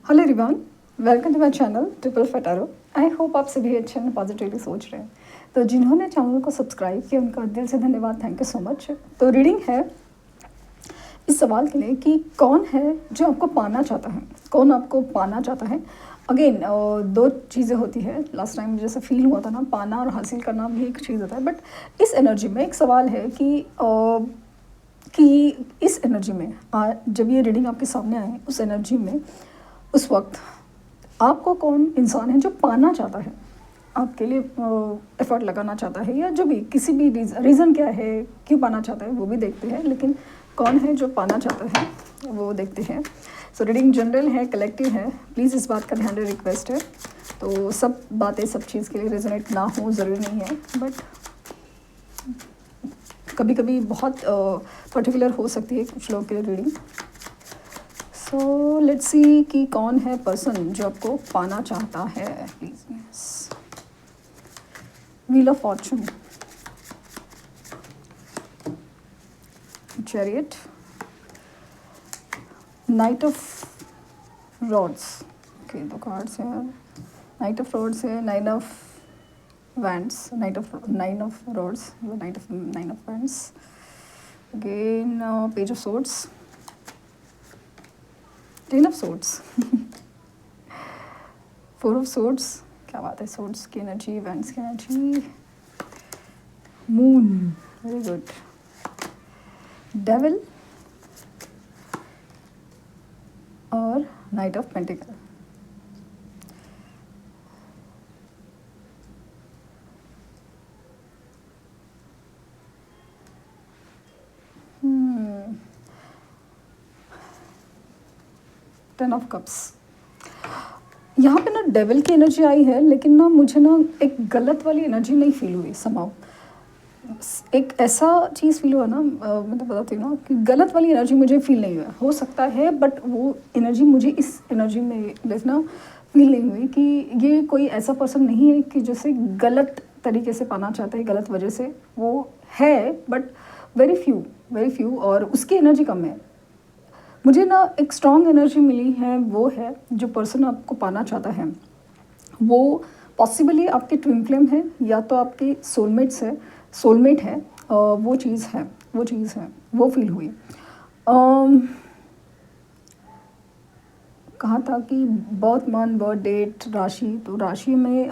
Hello everyone, welcome to my channel triple फटारो। I hope आप सभी अच्छे हैं, पॉजिटिवली सोच रहे हैं। तो जिन्होंने चैनल को सब्सक्राइब किया उनका दिल से धन्यवाद, थैंक यू सो मच। तो रीडिंग है इस सवाल के लिए कि कौन है जो आपको पाना चाहता है, कौन आपको पाना चाहता है। अगेन दो चीज़ें होती है। लास्ट टाइम जैसे फील हुआ था ना, पाना और हासिल करना भी एक चीज़ होता है, बट इस एनर्जी में एक सवाल है कि इस एनर्जी में जब ये रीडिंग आपके सामने आए, उस एनर्जी में उस वक्त आपको कौन इंसान है जो पाना चाहता है, आपके लिए एफर्ट लगाना चाहता है, या जो भी किसी भी रीज़न क्या है क्यों पाना चाहता है वो भी देखते हैं, लेकिन कौन है जो पाना चाहता है वो देखते हैं। सो रीडिंग जनरल है, कलेक्टिव है, प्लीज़ इस बात का ध्यान रहे, रिक्वेस्ट है। तो सब बातें सब चीज़ के लिए रेजोनेट ना हो ज़रूरी नहीं है, बट कभी कभी बहुत पर्टिकुलर हो सकती है कुछ लोगों के लिए रीडिंग। सो लेट्स सी कि कौन है पर्सन जो आपको पाना चाहता है। Please, wheel of fortune, chariot, knight of rods. Okay, दो कार्ड्स हैं, नाइट ऑफ रॉड्स है, nine of wands, nine of rods, nine of wands, again page of swords, ten of swords, four of swords. क्या बात है, swords की energy, wands की energy, moon, very good, devil और knight of pentacle. Ten of cups. यहाँ पे ना devil की एनर्जी आई है, लेकिन ना मुझे ना एक गलत वाली एनर्जी नहीं फील हुई समाउ। एक ऐसा चीज़ फील हुआ ना, मैं तो बताती हूँ ना कि गलत वाली एनर्जी मुझे फील नहीं हुआ। हो सकता है बट वो एनर्जी मुझे इस एनर्जी में देखना फील नहीं हुई कि ये कोई ऐसा पर्सन नहीं है कि जैसे गलत तरीके से पाना चाहता है, गलत वजह से। वो है बट वेरी फ्यू और उसकी एनर्जी कम है। मुझे ना एक स्ट्रॉन्ग एनर्जी मिली है, वो है जो पर्सन आपको पाना चाहता है वो पॉसिबली आपके ट्विन फ्लेम है, या तो आपके सोलमेट है। वो चीज़ है, वो फील हुई। कहा था कि बर्थ मंथ, बर्थ डेट, राशि, तो राशि में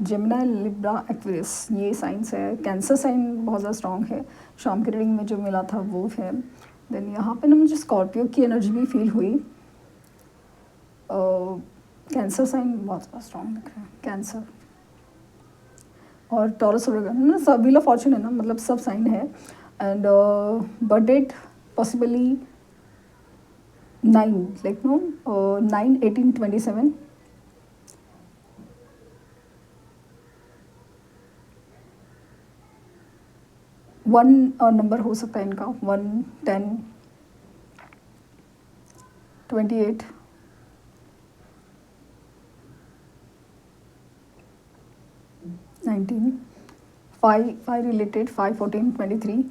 जेमिनी, लिब्रा, एक्वेरियस ये साइंस है। कैंसर साइन बहुत ज़्यादा स्ट्रॉन्ग है, शाम की रीडिंग में जो मिला था वो है। देन यहाँ पे ना मुझे स्कॉर्पियो की एनर्जी भी फील हुई। कैंसर साइन बहुत ज़्यादा स्ट्रॉन्ग दिख रहा है, कैंसर और टॉरस वगैरह, मतलब सब व्हील ऑफ फॉर्चून है ना, मतलब सब साइन है। And birth date possibly 9, like no 9/18/27। One number हो सकता है इनका, 1, 10, 28, 19, 5 रिलेटेड, 5, 14, 23,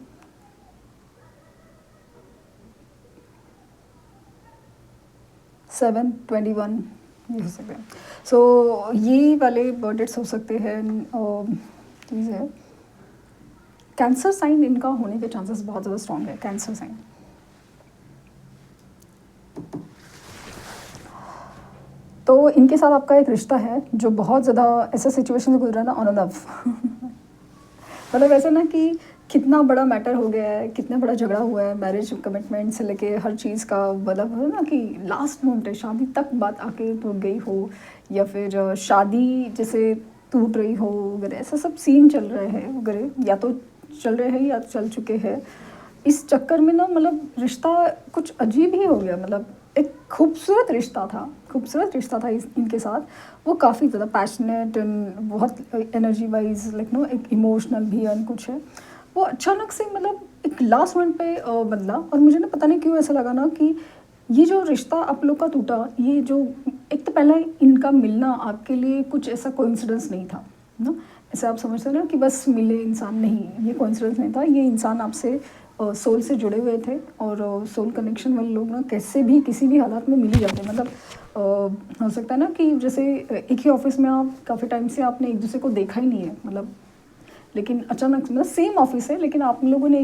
7, 21 ये हो सकते हैं। सो ये वाले बर्थ डेट्स हो सकते हैं। चीज़ है कैंसर साइन, इनका होने के चांसेस बहुत ज़्यादा स्ट्रॉन्ग है, कैंसर साइन। तो इनके साथ आपका एक रिश्ता है जो बहुत ज़्यादा ऐसा सिचुएशन से गुजरा ना, ऑन एंड ऑफ मतलब ऐसा ना कि कितना बड़ा मैटर हो गया है, कितना बड़ा झगड़ा हुआ है, मैरिज कमिटमेंट से लेके हर चीज़ का, मतलब है ना कि लास्ट मोमेंट है, शादी तक बात आके टूट गई हो, या फिर शादी जैसे टूट रही हो वगैरह, ऐसा सब सीन चल रहे हैं वगैरह, या तो चल रहे हैं या चल चुके हैं। इस चक्कर में ना मतलब रिश्ता कुछ अजीब ही हो गया। मतलब एक खूबसूरत रिश्ता था इनके साथ। वो काफ़ी ज़्यादा पैशनेट एंड बहुत एनर्जी वाइज लाइक नो एक इमोशनल भी एंड कुछ है। वो अचानक से मतलब एक लास्ट मोमेंट पे बदला, और मुझे ना पता नहीं क्यों ऐसा लगा ना कि ये जो रिश्ता आप लोग का टूटा, ये जो एक तो पहला इनका मिलना आपके लिए कुछ ऐसा कोइंसिडेंस नहीं था ना। ऐसे आप समझते हो ना कि बस मिले इंसान, नहीं, ये कोइंसिडेंस नहीं था। ये इंसान आपसे सोल से जुड़े हुए थे, और सोल कनेक्शन वाले लोग ना कैसे भी किसी भी हालात में मिल ही जाते हैं। मतलब हो सकता है ना कि जैसे एक ही ऑफिस में आप काफ़ी टाइम से आपने एक दूसरे को देखा ही नहीं है, मतलब लेकिन अचानक से, मतलब सेम ऑफिस है लेकिन आप लोगों ने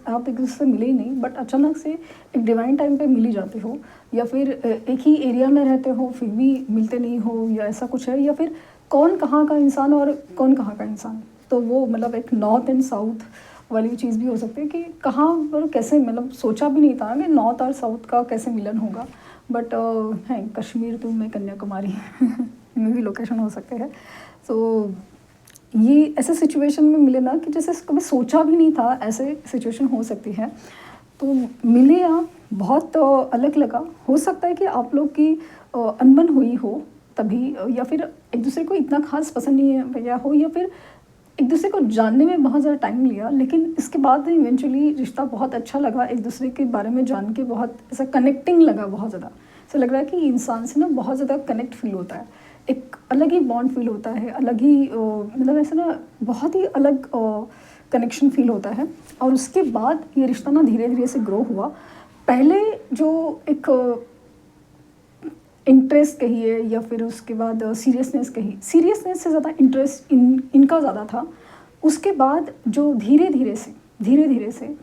आप एक दूसरे से मिले ही नहीं, बट अचानक से एक डिवाइन टाइम पे मिल ही जाते हो, या फिर एक ही एरिया में रहते हो फिर भी मिलते नहीं हो, या ऐसा कुछ है, या फिर कौन कहाँ का इंसान और कौन कहाँ का इंसान। तो वो मतलब एक नॉर्थ एंड साउथ वाली चीज़ भी हो सकती है कि कहाँ पर कैसे, मतलब सोचा भी नहीं था कि नॉर्थ और साउथ का कैसे मिलन होगा, बट है कश्मीर तो में कन्याकुमारी में भी लोकेशन हो सकते हैं। सो ये ऐसे सिचुएशन में मिले ना कि जैसे कभी सोचा भी नहीं था ऐसे सिचुएशन हो सकती है, तो मिले आप, बहुत अलग लगा। हो सकता है कि आप लोग की अनबन हुई हो तभी, या फिर एक दूसरे को इतना खास पसंद नहीं है या हो, या फिर एक दूसरे को जानने में बहुत ज़्यादा टाइम लिया, लेकिन इसके बाद इवेंचुअली रिश्ता बहुत अच्छा लगा, एक दूसरे के बारे में जान के बहुत ऐसा कनेक्टिंग लगा, बहुत ज़्यादा ऐसा लग रहा है कि इंसान से ना बहुत ज़्यादा कनेक्ट फील होता है, एक अलग ही बॉन्ड फील होता है, अलग ही मतलब ऐसा ना बहुत ही अलग कनेक्शन फील होता है। और उसके बाद ये रिश्ता ना धीरे धीरे से ग्रो हुआ। पहले जो एक इंटरेस्ट कहिए, या फिर उसके बाद सीरियसनेस कही, सीरियसनेस से ज़्यादा इंटरेस्ट इनका ज़्यादा था। उसके बाद जो धीरे धीरे से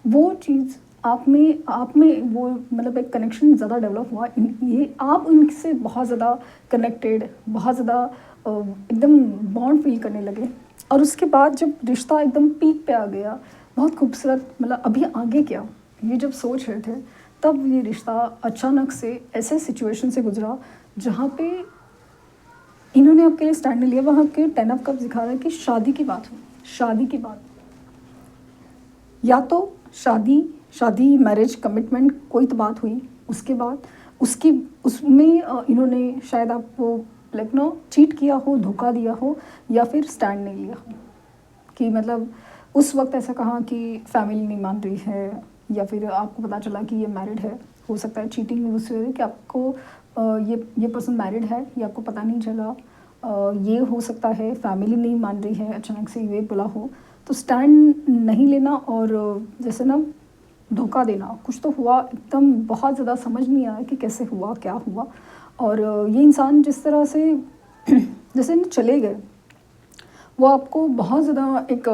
वो चीज़ आप में वो मतलब एक कनेक्शन ज़्यादा डेवलप हुआ। ये आप उनसे बहुत ज़्यादा कनेक्टेड, बहुत ज़्यादा एकदम बॉन्ड फील करने लगे। और उसके बाद जब रिश्ता एकदम पीक पे आ गया, बहुत खूबसूरत, मतलब अभी आगे क्या, ये जब सोच रहे थे तब ये रिश्ता अचानक से ऐसे सिचुएशन से गुजरा जहाँ पे इन्होंने आपके लिए स्टैंड लिया। वहाँ के 10 ऑफ कप्स दिखा रहा है कि शादी की बात हो, शादी की बात, या तो शादी मैरिज कमिटमेंट कोई तो बात हुई, उसके बाद उसमें इन्होंने शायद आपको लाइक नो चीट किया हो, धोखा दिया हो, या फिर स्टैंड नहीं लिया हो, कि मतलब उस वक्त ऐसा कहा कि फैमिली नहीं मान रही है, या फिर आपको पता चला कि ये मैरिड है। हो सकता है चीटिंग उससे कि आपको ये पर्सन मैरिड है, ये आपको पता नहीं चला। ये हो सकता है फैमिली नहीं मान रही है, अचानक से ये बोला हो, तो स्टैंड नहीं लेना और जैसे ना धोखा देना, कुछ तो हुआ एकदम, बहुत ज़्यादा समझ नहीं आया कि कैसे हुआ, क्या हुआ। और ये इंसान जिस तरह से जैसे ना चले गए, वो आपको बहुत ज़्यादा एक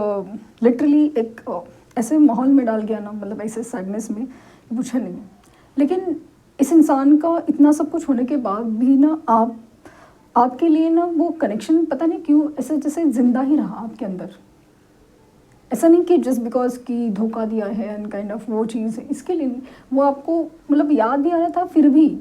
लिटरली एक ऐसे माहौल में डाल गया ना, मतलब ऐसे सैडनेस में पूछा नहीं। लेकिन इस इंसान का इतना सब कुछ होने के बाद भी ना आपके लिए ना वो कनेक्शन पता नहीं क्यों ऐसे जैसे ज़िंदा ही रहा आपके अंदर। ऐसा नहीं कि जस्ट बिकॉज कि धोखा दिया है एंड काइंड ऑफ वो चीज़ है, इसके लिए नहीं, वो आपको मतलब याद नहीं आ रहा था, फिर भी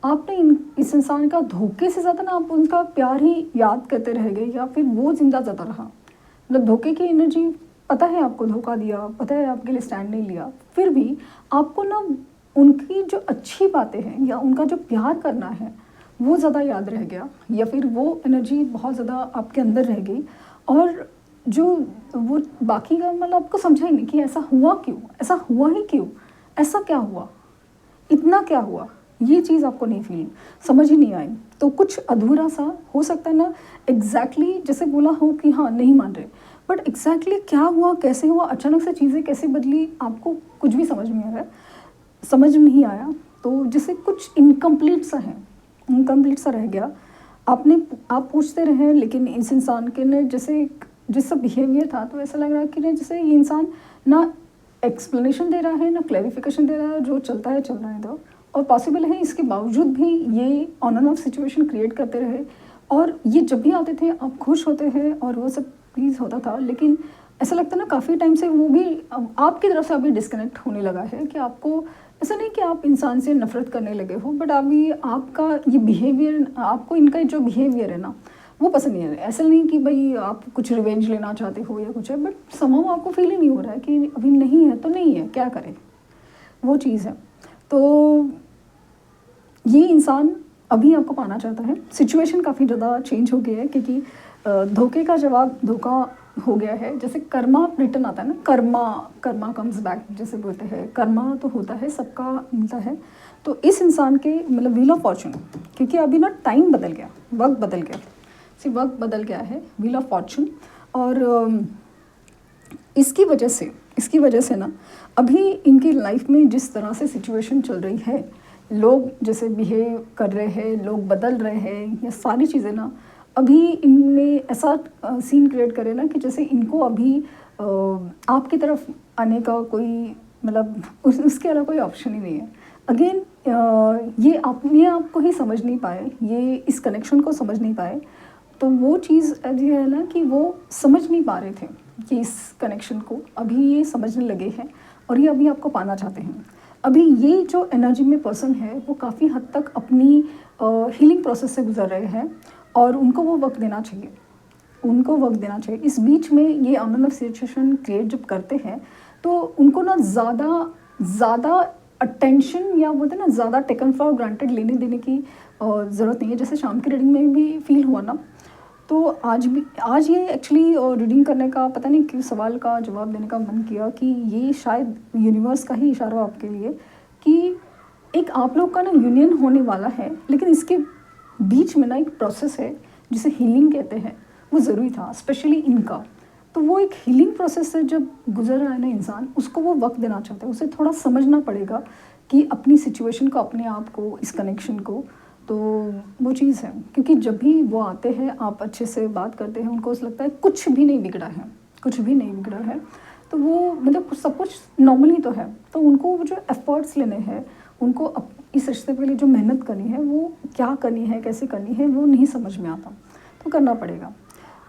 आपने इस इंसान का धोखे से ज़्यादा ना आप उनका प्यार ही याद करते रह गए, या फिर वो जिंदा ज़्यादा रहा। मतलब धोखे की एनर्जी, पता है आपको धोखा दिया, पता है आपके लिए स्टैंड नहीं लिया, फिर भी आपको ना उनकी जो अच्छी बातें हैं या उनका जो प्यार करना है वो ज़्यादा याद रह गया, या फिर वो एनर्जी बहुत ज़्यादा आपके अंदर रह गई। और जो वो बाकी का मतलब आपको समझा ही नहीं कि ऐसा हुआ क्यों, ऐसा हुआ ही क्यों, ऐसा क्या हुआ, इतना क्या हुआ, ये चीज़ आपको नहीं फील समझ ही नहीं आई। तो कुछ अधूरा सा हो सकता है ना, एग्जैक्टली जैसे बोला हो कि हाँ नहीं मान रहे, बट एग्जैक्टली क्या हुआ, कैसे हुआ, अचानक से चीज़ें कैसे बदली, आपको कुछ भी समझ नहीं आ रहा है, समझ नहीं आया। तो जैसे कुछ इनकम्प्लीट सा है, इनकम्प्लीट सा रह गया। आप पूछते रहे, लेकिन इस इंसान के ने जैसे जिसका बिहेवियर था, तो ऐसा लग रहा है कि जैसे ये इंसान ना एक्सप्लेनेशन दे रहा है ना क्लैरिफिकेशन दे रहा है, जो चलता है चल रहा है। तो और पॉसिबल है इसके बावजूद भी ये on end of situation create करते रहे, और ये जब भी आते थे आप खुश होते हैं और वो सब प्लीज़ होता था। लेकिन ऐसा लगता है ना काफ़ी टाइम से वो भी आपकी तरफ से अभी डिस्कनेक्ट होने लगा है, कि आपको ऐसा नहीं कि आप इंसान से नफरत करने लगे हो, बट अभी आपका ये बिहेवियर, आपको इनका जो बिहेवियर है ना वो पसंद नहीं है। ऐसा नहीं कि भाई आप कुछ रिवेंज लेना चाहते हो या कुछ है, बट समहाउ आपको फील ही नहीं हो रहा है कि अभी नहीं है तो नहीं है, क्या करें, वो चीज़ है। तो ये इंसान अभी आपको पाना चाहता है। सिचुएशन काफ़ी ज़्यादा चेंज हो गया है, क्योंकि धोखे का जवाब धोखा हो गया है। जैसे कर्मा रिटर्न आता है ना, कर्मा कम्स बैक जैसे बोलते हैं, कर्मा तो होता है, सबका मिलता है। तो इस इंसान के मतलब व्हील ऑफ फॉर्चून, क्योंकि अभी ना टाइम बदल गया, वक्त बदल गया, वक्त बदल गया है, व्हील ऑफ फॉर्चून। और इसकी वजह से इसकी वजह से ना अभी इनकी लाइफ में जिस तरह से सिचुएशन चल रही है, लोग जैसे बिहेव कर रहे हैं, लोग बदल रहे हैं, ये सारी चीज़ें ना अभी इनमें ऐसा सीन क्रिएट करे ना कि जैसे इनको अभी आपकी तरफ आने का कोई मतलब उसके अलावा कोई ऑप्शन ही नहीं है। अगेन ये अपने आप को ही समझ नहीं पाए, ये इस कनेक्शन को समझ नहीं पाए, तो वो चीज़ ये है ना कि वो समझ नहीं पा रहे थे कि इस कनेक्शन को अभी ये समझने लगे हैं और ये अभी आपको पाना चाहते हैं। अभी ये जो एनर्जी में पर्सन है वो काफ़ी हद तक अपनी हीलिंग प्रोसेस से गुजर रहे हैं और उनको वो वक्त देना चाहिए, उनको वक्त देना चाहिए। इस बीच में ये on end of situation create जब करते हैं तो उनको ना ज़्यादा अटेंशन या बोलते हैं ना ज़्यादा टेकन फॉर ग्रांटेड लेने देने की ज़रूरत नहीं है। जैसे शाम की रीडिंग में भी फील हुआ ना, तो आज ये एक्चुअली रीडिंग करने का पता नहीं क्यों सवाल का जवाब देने का मन किया कि ये शायद यूनिवर्स का ही इशारा आपके लिए कि एक आप लोग का ना यूनियन होने वाला है, लेकिन इसके बीच में ना एक प्रोसेस है जिसे हीलिंग कहते हैं, वो ज़रूरी था स्पेशली इनका। तो वो एक हीलिंग प्रोसेस से जब गुजर रहा है ना इंसान, उसको वो वक्त देना चाहता है, उसे थोड़ा समझना पड़ेगा कि अपनी सिचुएशन को, अपने आप को, इस कनेक्शन को। तो वो चीज़ है, क्योंकि जब भी वो आते हैं आप अच्छे से बात करते हैं, उनको लगता है कुछ भी नहीं बिगड़ा है, कुछ भी नहीं बिगड़ा है, तो वो मतलब सब कुछ नॉर्मली तो है। तो उनको वो जो एफ़र्ट्स लेने हैं, उनको इस रिश्ते के लिए जो मेहनत करनी है, वो क्या करनी है, कैसे करनी है, वो नहीं समझ में आता, तो करना पड़ेगा।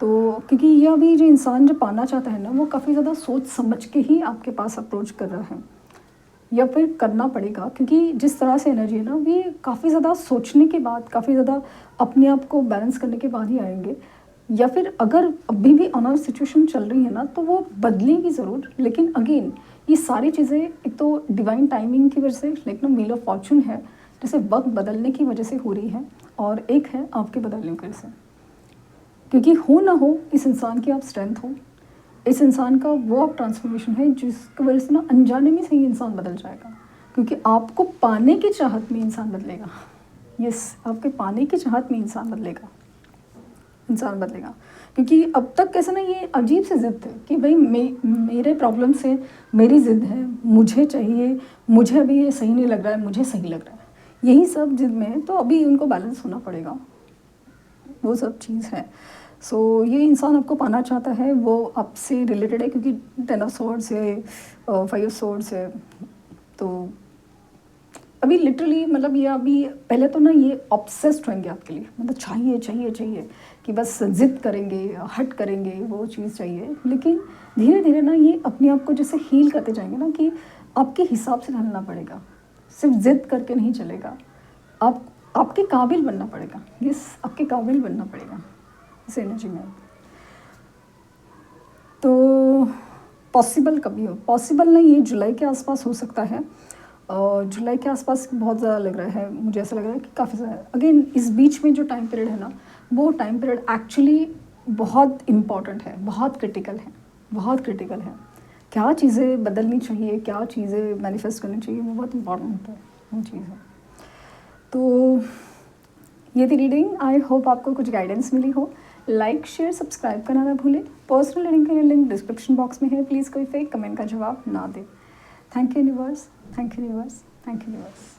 तो क्योंकि ये अभी जो इंसान जो पाना चाहता है ना, वो काफ़ी ज़्यादा सोच समझ के ही आपके पास अप्रोच कर रहा है, या फिर करना पड़ेगा, क्योंकि जिस तरह से एनर्जी है ना, ये काफ़ी ज़्यादा सोचने के बाद, काफ़ी ज़्यादा अपने आप को बैलेंस करने के बाद ही आएंगे। या फिर अगर अभी भी ऑन सिचुएशन चल रही है ना, तो वो बदलेगी ज़रूर, लेकिन अगेन ये सारी चीज़ें एक तो डिवाइन टाइमिंग की वजह से, लेकिन व्हील ऑफ फॉर्चून है, जैसे वक्त बदलने की वजह से हो रही है, और एक है आपके बदलने की वजह से। क्योंकि हो ना हो, इस इंसान की आप स्ट्रेंथ हो, इस इंसान का वो आप ट्रांसफॉर्मेशन है जिसकी वजह से ना अनजाने में सही इंसान बदल जाएगा, क्योंकि आपको पाने की चाहत में इंसान बदलेगा। यस, आपके पाने की चाहत में इंसान बदलेगा, क्योंकि अब तक कैसे ना ये अजीब सी ज़िद है कि भाई मेरे प्रॉब्लम से मेरी ज़िद है, मुझे चाहिए, मुझे अभी ये सही नहीं लग रहा है, मुझे सही लग रहा है, यही सब ज़िद में है। तो अभी उनको बैलेंस होना पड़ेगा, वो सब चीज़ है। सो ये इंसान आपको पाना चाहता है, वो आपसे रिलेटेड है, क्योंकि 10 ऑफ स्वॉर्ड्स है, 5 ऑफ स्वॉर्ड्स है। तो अभी लिटरली मतलब ये अभी पहले तो ना ये ऑब्सेस्ड होंगे आपके लिए, मतलब चाहिए चाहिए चाहिए कि बस ज़िद करेंगे, हट करेंगे, वो चीज़ चाहिए। लेकिन धीरे धीरे ना ये अपने आप को जैसे हील करते जाएंगे ना, कि आपके हिसाब से ढलना पड़ेगा, सिर्फ ज़िद करके नहीं चलेगा, आपके काबिल बनना पड़ेगा। यस, आपके काबिल बनना पड़ेगा इस एनर्जी में। तो पॉसिबल कभी हो, पॉसिबल नहीं, ये जुलाई के आसपास हो सकता है, और जुलाई के आसपास बहुत ज़्यादा लग रहा है, मुझे ऐसा लग रहा है कि काफ़ी ज़्यादा। अगेन इस बीच में जो टाइम पीरियड है ना, वो टाइम पीरियड एक्चुअली बहुत इम्पॉर्टेंट है, बहुत क्रिटिकल है, बहुत क्रिटिकल है। क्या चीज़ें बदलनी चाहिए, क्या चीज़ें मैनिफेस्ट करनी चाहिए, वो बहुत इम्पॉर्टेंट है, वो चीज़ है। तो ये थी रीडिंग, आई होप आपको कुछ गाइडेंस मिली हो। लाइक, शेयर, सब्सक्राइब करना ना भूलें। पर्सनल रीडिंग के लिए लिंक डिस्क्रिप्शन बॉक्स में है, प्लीज़ कोई फेक कमेंट का जवाब ना दें। Thank you universe, thank you universe, thank you universe.